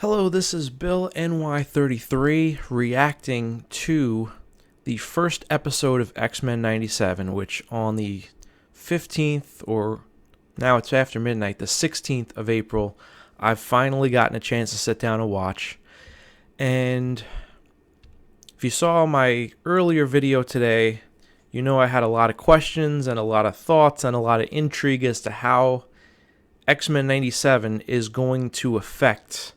Hello, this is Bill NY33 reacting to the first episode of X-Men 97, which on the 15th, or now it's after midnight, the 16th of April, I've finally gotten a chance to sit down and watch. And if you saw my earlier video today, you know I had a lot of questions and a lot of thoughts and a lot of intrigue as to how X-Men 97 is going to affect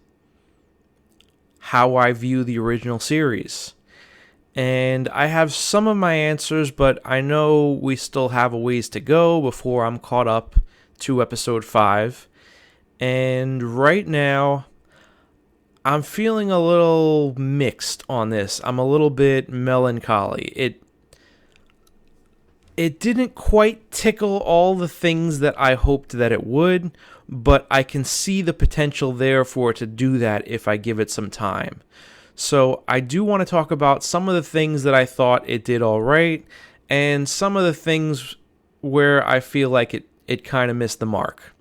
how I view the original series. And I have some of my answers, but I know we still have a ways to go before I'm caught up to episode 5. And right now, I'm feeling a little mixed on this. I'm a little bit melancholy. It didn't quite tickle all the things that I hoped that it would, but I can see the potential there for it to do that if I give it some time. So I do want to talk about some of the things that I thought it did all right, and some of the things where I feel like it kind of missed the mark.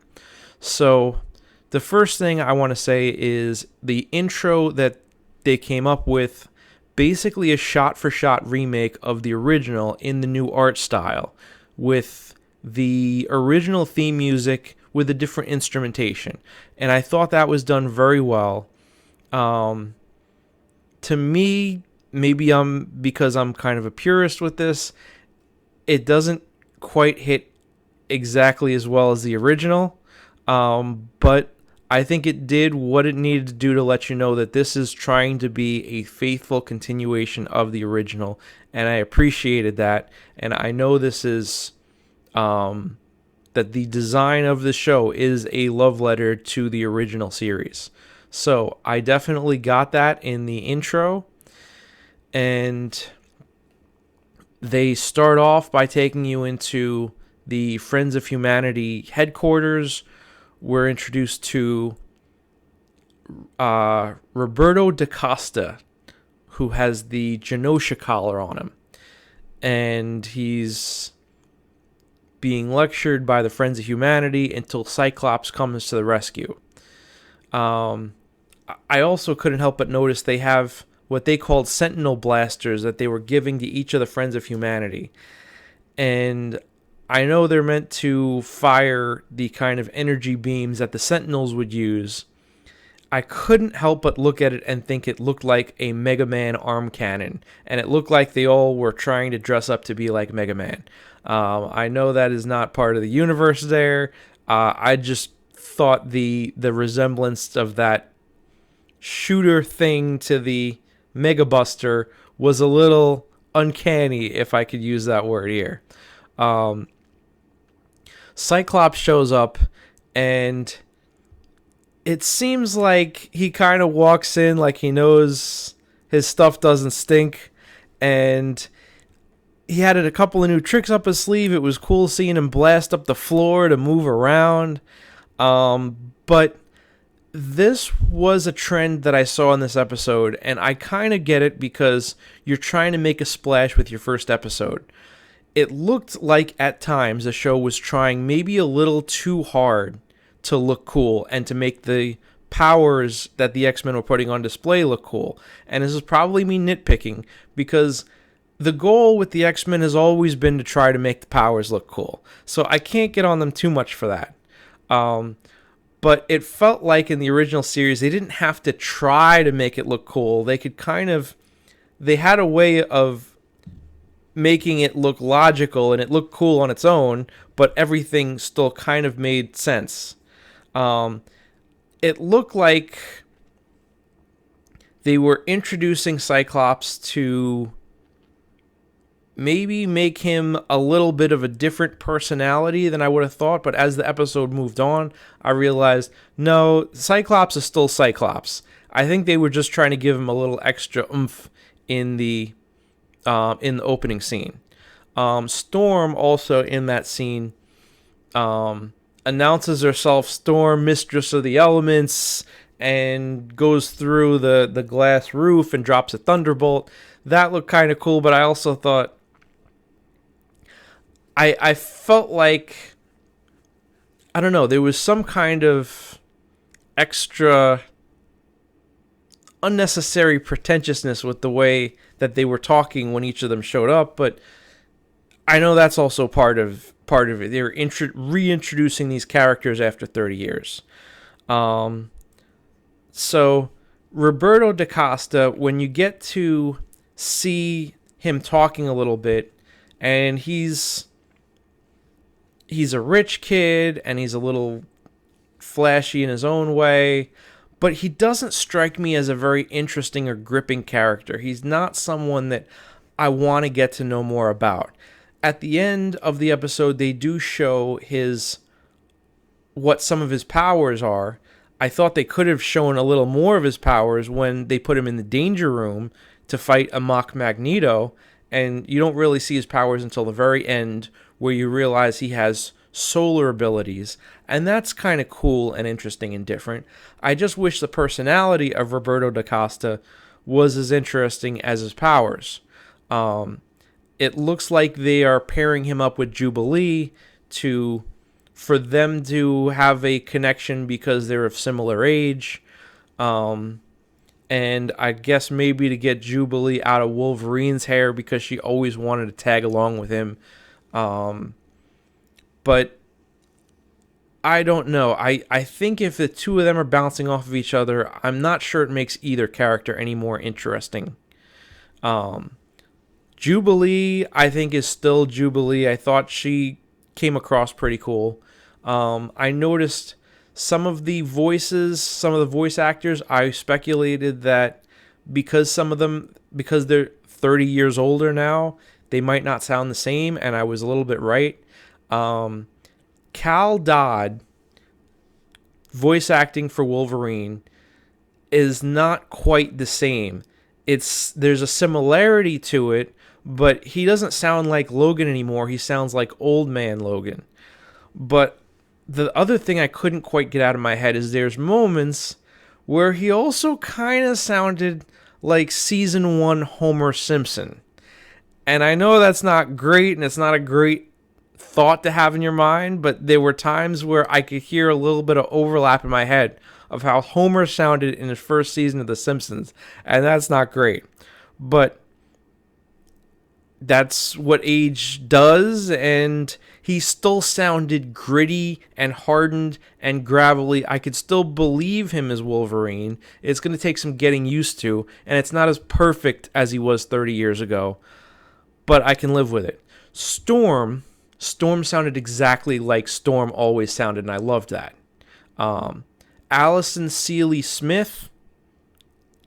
So the first thing I want to say is the intro that they came up with, basically a shot-for-shot remake of the original in the new art style, with the original theme music with a different instrumentation. And I thought that was done very well. To me, maybe because I'm kind of a purist with this, it doesn't quite hit exactly as well as the original. But I think it did what it needed to do to let you know that this is trying to be a faithful continuation of the original, and I appreciated that. And I know this is that the design of the show is a love letter to the original series. So I definitely got that in the intro, and they start off by taking you into the Friends of Humanity headquarters. We're introduced to Roberto da Costa, who has the Genosha collar on him. And he's being lectured by the Friends of Humanity until Cyclops comes to the rescue. I also couldn't help but notice they have what they called Sentinel blasters that they were giving to each of the Friends of Humanity. And I know they're meant to fire the kind of energy beams that the Sentinels would use. I couldn't help but look at it and think it looked like a Mega Man arm cannon. And it looked like they all were trying to dress up to be like Mega Man. I know that is not part of the universe there. I just thought the resemblance of that shooter thing to the Mega Buster was a little uncanny, if I could use that word here. Cyclops shows up, and it seems like he kind of walks in like he knows his stuff doesn't stink, and he had a couple of new tricks up his sleeve. It was cool seeing him blast up the floor to move around, but this was a trend that I saw in this episode, and I kind of get it because you're trying to make a splash with your first episode. It looked like at times the show was trying maybe a little too hard to look cool and to make the powers that the X-Men were putting on display look cool. And this is probably me nitpicking, because the goal with the X-Men has always been to try to make the powers look cool. So I can't get on them too much for that. But it felt like in the original series, they didn't have to try to make it look cool. They could they had a way of making it look logical, and it looked cool on its own, but everything still kind of made sense. It looked like they were introducing Cyclops to maybe make him a little bit of a different personality than I would have thought, but as the episode moved on, I realized, no, Cyclops is still Cyclops. I think they were just trying to give him a little extra oomph in the opening scene. Storm also in that scene announces herself Storm, Mistress of the Elements, and goes through the glass roof and drops a thunderbolt. That looked kind of cool, but I also thought I felt like, I don't know, there was some kind of extra unnecessary pretentiousness with the way that they were talking when each of them showed up, but I know that's also part of it. They're reintroducing these characters after 30 years. Um, so Roberto da Costa, when you get to see him talking a little bit, and he's a rich kid and he's a little flashy in his own way, but he doesn't strike me as a very interesting or gripping character. He's not someone that I want to get to know more about. At the end of the episode, they do show what some of his powers are. I thought they could have shown a little more of his powers when they put him in the danger room to fight a mock Magneto, and you don't really see his powers until the very end, where you realize he has solar abilities, and that's kind of cool and interesting and different. I just wish the personality of Roberto da Costa was as interesting as his powers. It looks like they are pairing him up with Jubilee for them to have a connection because they're of similar age. And I guess maybe to get Jubilee out of Wolverine's hair because she always wanted to tag along with him. But I don't know. I think if the two of them are bouncing off of each other, I'm not sure it makes either character any more interesting. Jubilee, I think, is still Jubilee. I thought she came across pretty cool. I noticed some of the voice actors, I speculated that because they're 30 years older now, they might not sound the same, and I was a little bit right. Cal Dodd, voice acting for Wolverine, is not quite the same. There's a similarity to it, but he doesn't sound like Logan anymore. He sounds like old man Logan. But the other thing I couldn't quite get out of my head is there's moments where he also kind of sounded like season 1 Homer Simpson. And I know that's not great, and it's not a great thought to have in your mind, but there were times where I could hear a little bit of overlap in my head of how Homer sounded in his first season of The Simpsons, and that's not great. But that's what age does, and he still sounded gritty and hardened and gravelly. I could still believe him as Wolverine. It's going to take some getting used to, and it's not as perfect as he was 30 years ago, but I can live with it. Storm sounded exactly like Storm always sounded, and I loved that. Allison Seeley Smith.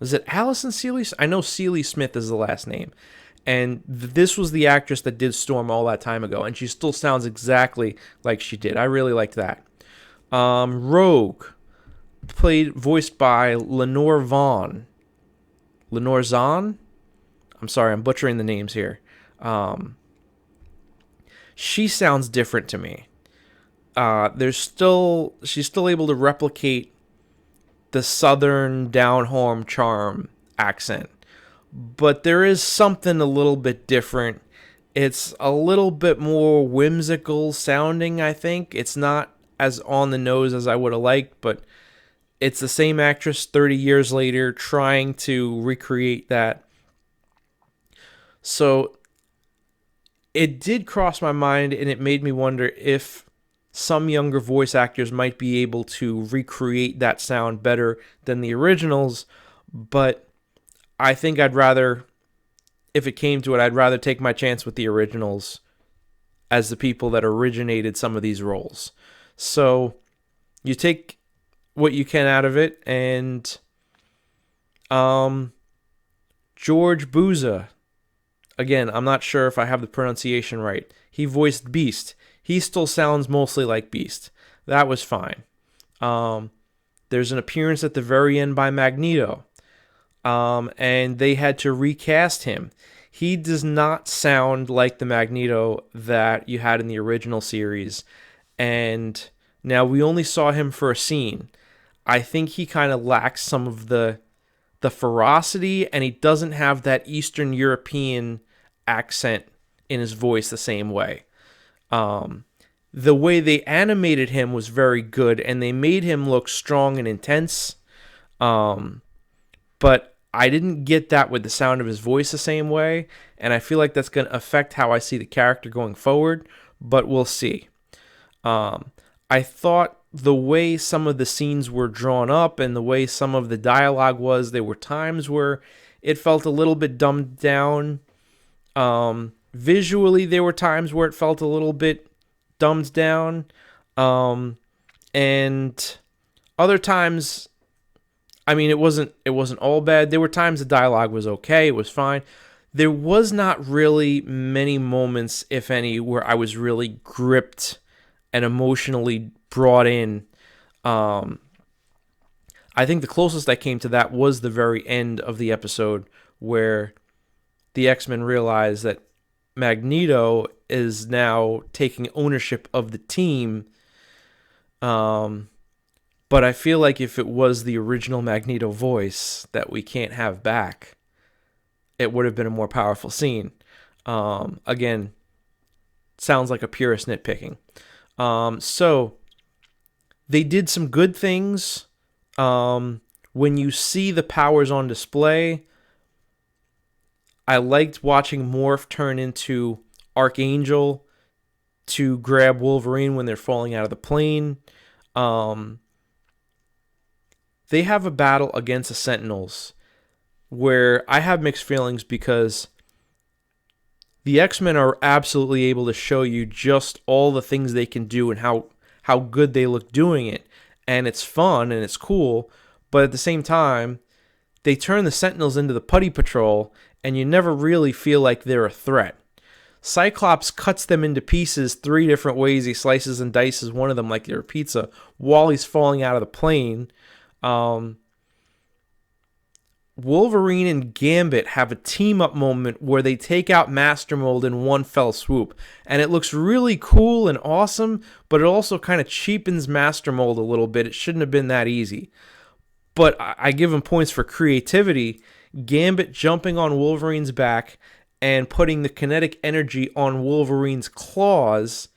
Is it Allison Seeley? I know Seeley Smith is the last name. And this was the actress that did Storm all that time ago, and she still sounds exactly like she did. I really like that. Rogue, voiced by Lenore Vaughn. Lenore Zahn? I'm sorry, I'm butchering the names here. She sounds different to me. She's still able to replicate the southern down-home charm accent, but there is something a little bit different. It's a little bit more whimsical sounding, I think. It's not as on the nose as I would have liked, but it's the same actress 30 years later trying to recreate that. So it did cross my mind, and it made me wonder if some younger voice actors might be able to recreate that sound better than the originals, but I think if it came to it, I'd rather take my chance with the originals as the people that originated some of these roles. So you take what you can out of it, and George Buza, again, I'm not sure if I have the pronunciation right. He voiced Beast. He still sounds mostly like Beast. That was fine. There's an appearance at the very end by Magneto. And they had to recast him. He does not sound like the Magneto that you had in the original series. And now we only saw him for a scene. I think he kind of lacks some of the ferocity, and he doesn't have that Eastern European accent in his voice the same way. The way they animated him was very good, and they made him look strong and intense. But I didn't get that with the sound of his voice the same way, and I feel like that's going to affect how I see the character going forward, but we'll see. I thought the way some of the scenes were drawn up and the way some of the dialogue was, there were times where it felt a little bit dumbed down. Visually, there were times where it felt a little bit dumbed down. And other times, I mean, it wasn't all bad. There were times the dialogue was okay, it was fine. There was not really many moments, if any, where I was really gripped and emotionally brought in. I think the closest I came to that was the very end of the episode, where the X-Men realize that Magneto is now taking ownership of the team. But I feel like if it was the original Magneto voice that we can't have back, it would have been a more powerful scene. Again, sounds like a purist nitpicking. So they did some good things. When you see the powers on display, I liked watching Morph turn into Archangel to grab Wolverine when they're falling out of the plane. They have a battle against the Sentinels where I have mixed feelings, because the X-Men are absolutely able to show you just all the things they can do and how good they look doing it. And it's fun and it's cool, but at the same time, they turn the Sentinels into the Putty Patrol, and you never really feel like they're a threat. Cyclops cuts them into pieces 3 different ways. He slices and dices one of them like they're a pizza while he's falling out of the plane. Wolverine and Gambit have a team-up moment where they take out Master Mold in one fell swoop. And it looks really cool and awesome, but it also kind of cheapens Master Mold a little bit. It shouldn't have been that easy. But I give him points for creativity. Gambit jumping on Wolverine's back and putting the kinetic energy on Wolverine's claws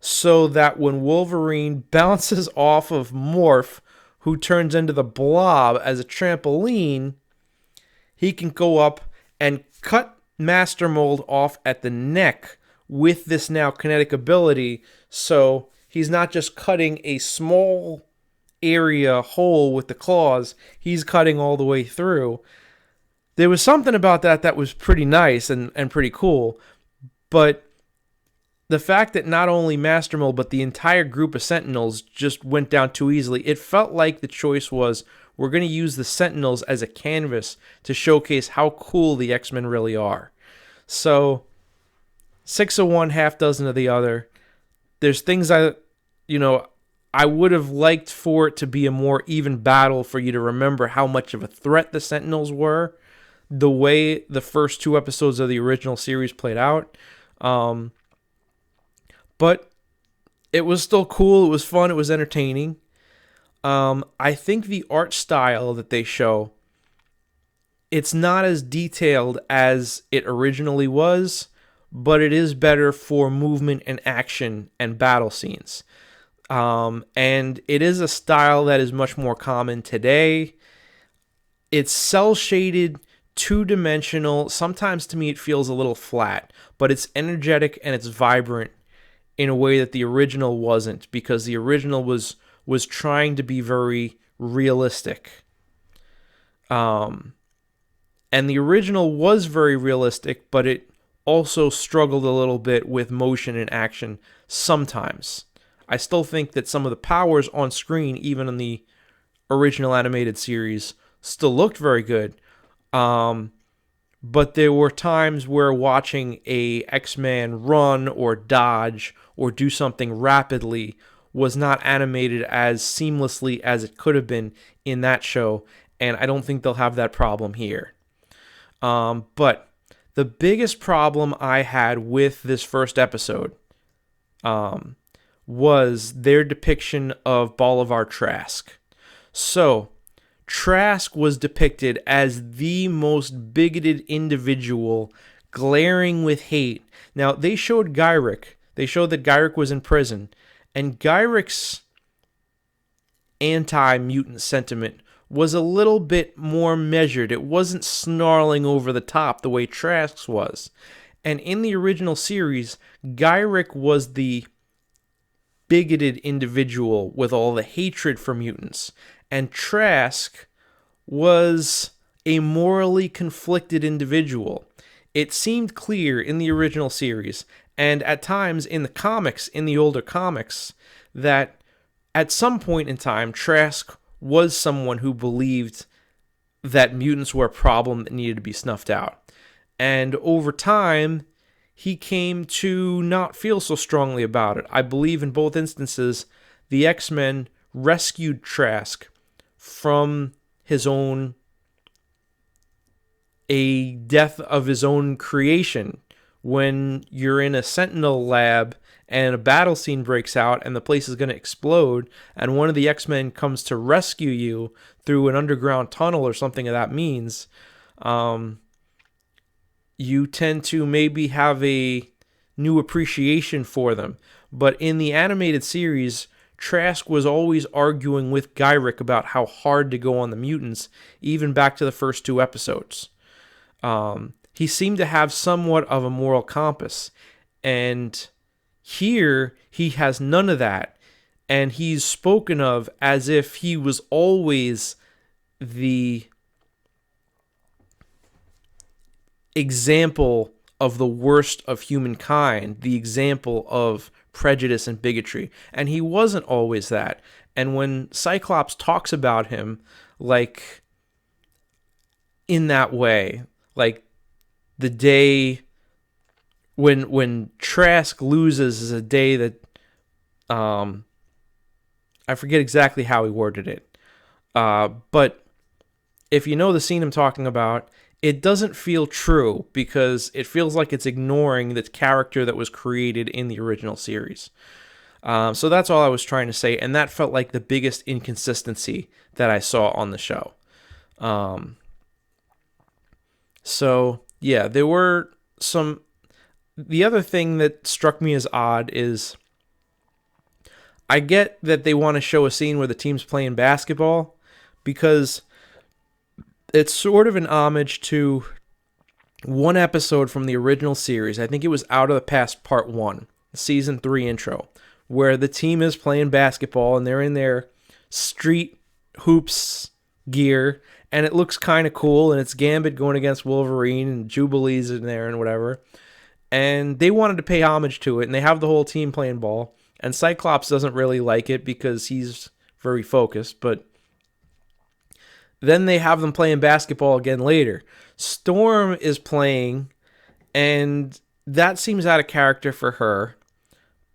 so that when Wolverine bounces off of Morph, who turns into the Blob as a trampoline, he can go up and cut Master Mold off at the neck with this now kinetic ability. So he's not just cutting a small area hole with the claws, he's cutting all the way through. There was something about that was pretty nice and pretty cool, but the fact that not only Master Mold, but the entire group of Sentinels just went down too easily, it felt like the choice was, we're going to use the Sentinels as a canvas to showcase how cool the X-Men really are. So, 6 of one, half dozen of the other. There's things I would have liked for it to be a more even battle, for you to remember how much of a threat the Sentinels were, the way the first 2 episodes of the original series played out. But it was still cool, it was fun, it was entertaining. I think the art style that they show, it's not as detailed as it originally was, but it is better for movement and action and battle scenes. And it is a style that is much more common today. It's cel-shaded, 2-dimensional. Sometimes to me it feels a little flat, but it's energetic and it's vibrant in a way that the original wasn't, because the original was trying to be very realistic. And the original was very realistic, but it also struggled a little bit with motion and action sometimes. I still think that some of the powers on screen, even in the original animated series, still looked very good. But there were times where watching a X-Man run or dodge or do something rapidly was not animated as seamlessly as it could have been in that show, and I don't think they'll have that problem here. But the biggest problem I had with this first episode was their depiction of Bolivar Trask. So, Trask was depicted as the most bigoted individual, glaring with hate. Now, they showed Gyrick. They showed that Gyrick was in prison, and Gyrick's anti-mutant sentiment was a little bit more measured. It wasn't snarling over the top the way Trask's was. And in the original series, Gyrick was the bigoted individual with all the hatred for mutants, and Trask was a morally conflicted individual. It seemed clear in the original series, and at times in the comics, in the older comics, that at some point in time, Trask was someone who believed that mutants were a problem that needed to be snuffed out. And over time, he came to not feel so strongly about it. I believe in both instances, the X-Men rescued Trask from a death of his own creation. When you're in a Sentinel lab and a battle scene breaks out and the place is going to explode, and one of the X-Men comes to rescue you through an underground tunnel or something of that means, you tend to maybe have a new appreciation for them. But in the animated series, Trask was always arguing with Gyrick about how hard to go on the mutants, even back to the first 2 episodes. He seemed to have somewhat of a moral compass, and here he has none of that, and he's spoken of as if he was always the example of the worst of humankind, the example of prejudice and bigotry, and he wasn't always that. And when Cyclops talks about him, like, in that way, like the day when Trask loses is a day that I forget exactly how he worded it, but if you know the scene I'm talking about, it doesn't feel true because it feels like it's ignoring the character that was created in the original series. So that's all I was trying to say, and that felt like the biggest inconsistency that I saw on the show. So, yeah, there were some... The other thing that struck me as odd is I get that they want to show a scene where the team's playing basketball because it's sort of an homage to one episode from the original series. I think it was Out of the Past Part 1, Season 3 intro, where the team is playing basketball and they're in their street hoops gear, and it looks kind of cool, and it's Gambit going against Wolverine, and Jubilee's in there and whatever. And they wanted to pay homage to it, and they have the whole team playing ball. And Cyclops doesn't really like it because he's very focused, but then they have them playing basketball again later. Storm is playing, and that seems out of character for her.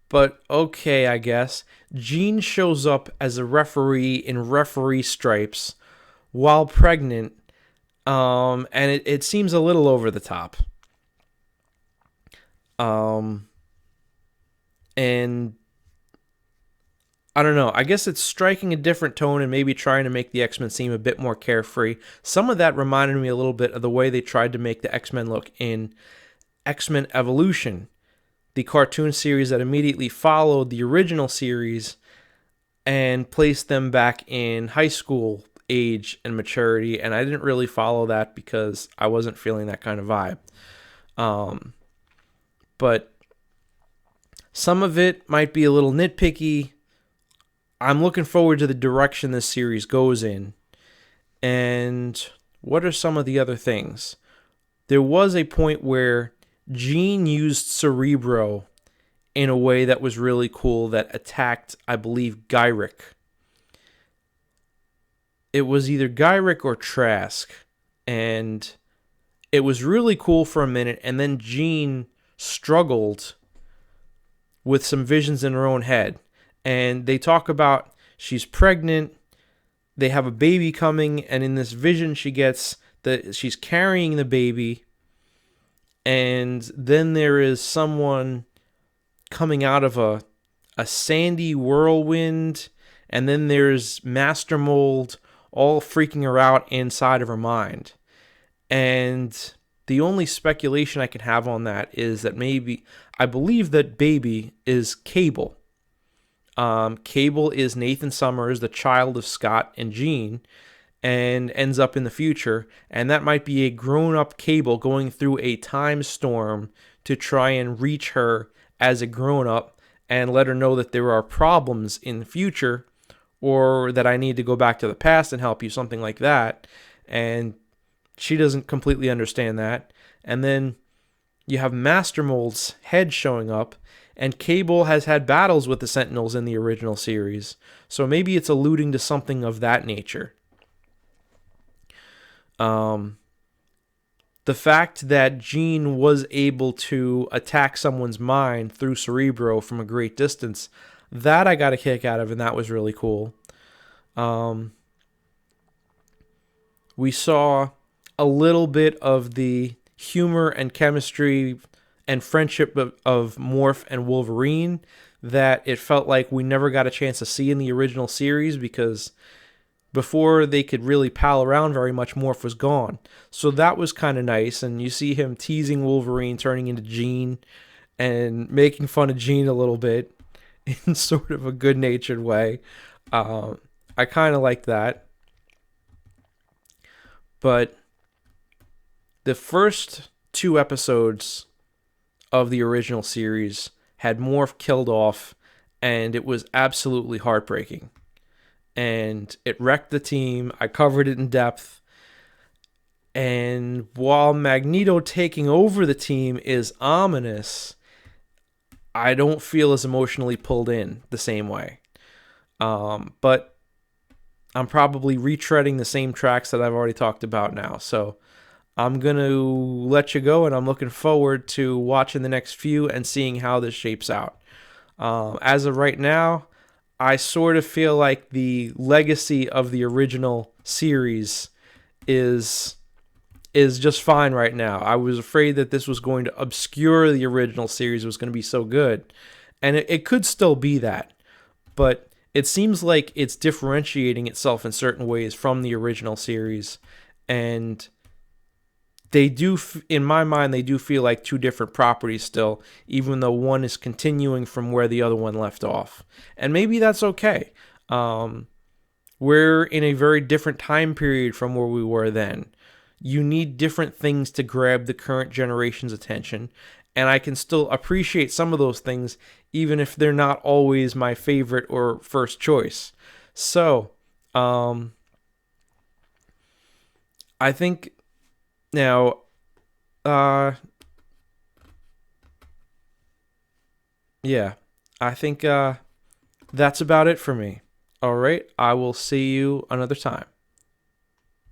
But okay, I guess. Jean shows up as a referee in referee stripes while pregnant, and it seems a little over the top. And I don't know. I guess it's striking a different tone and maybe trying to make the X-Men seem a bit more carefree. Some of that reminded me a little bit of the way they tried to make the X-Men look in X-Men Evolution, the cartoon series that immediately followed the original series and placed them back in high school age and maturity. And I didn't really follow that because I wasn't feeling that kind of vibe. But some of it might be a little nitpicky. I'm looking forward to the direction this series goes in. And what are some of the other things? There was a point where Jean used Cerebro in a way that was really cool that attacked, I believe, Gyrick. It was either Gyrick or Trask. And it was really cool for a minute, and then Jean struggled with some visions in her own head. And they talk about she's pregnant, they have a baby coming, and in this vision she gets that she's carrying the baby, and then there is someone coming out of a sandy whirlwind, and then there's Master Mold all freaking her out inside of her mind. And the only speculation I can have on that is that maybe, I believe that baby is Cable. Cable is Nathan Summers, the child of Scott and Jean, and ends up in the future, and that might be a grown-up Cable going through a time storm to try and reach her as a grown-up and let her know that there are problems in the future, or that I need to go back to the past and help you, something like that. And she doesn't completely understand that. And then you have Master Mold's head showing up, and Cable has had battles with the Sentinels in the original series, so maybe it's alluding to something of that nature. The fact that Jean was able to attack someone's mind through Cerebro from a great distance, that I got a kick out of, and that was really cool. We saw a little bit of the humor and chemistry and friendship of Morph and Wolverine that it felt like we never got a chance to see in the original series, because before they could really pal around very much, Morph was gone. So that was kind of nice, and you see him teasing Wolverine turning into Jean and making fun of Jean a little bit in sort of a good-natured way. I kind of like that. But the first 2 episodes of the original series had Morph killed off, and it was absolutely heartbreaking. And it wrecked the team. I covered it in depth. And while Magneto taking over the team is ominous, I don't feel as emotionally pulled in the same way. But I'm probably retreading the same tracks that I've already talked about now. So I'm going to let you go, and I'm looking forward to watching the next few and seeing how this shapes out. As of right now, I sort of feel like the legacy of the original series is just fine right now. I was afraid that this was going to obscure the original series, was going to be so good. And it could still be that. But it seems like it's differentiating itself in certain ways from the original series. And they do, in my mind, they do feel like 2 different properties still, even though one is continuing from where the other one left off. And maybe that's okay. We're in a very different time period from where we were then. You need different things to grab the current generation's attention, and I can still appreciate some of those things, even if they're not always my favorite or first choice. So, I think now, yeah, I think that's about it for me. All right, I will see you another time.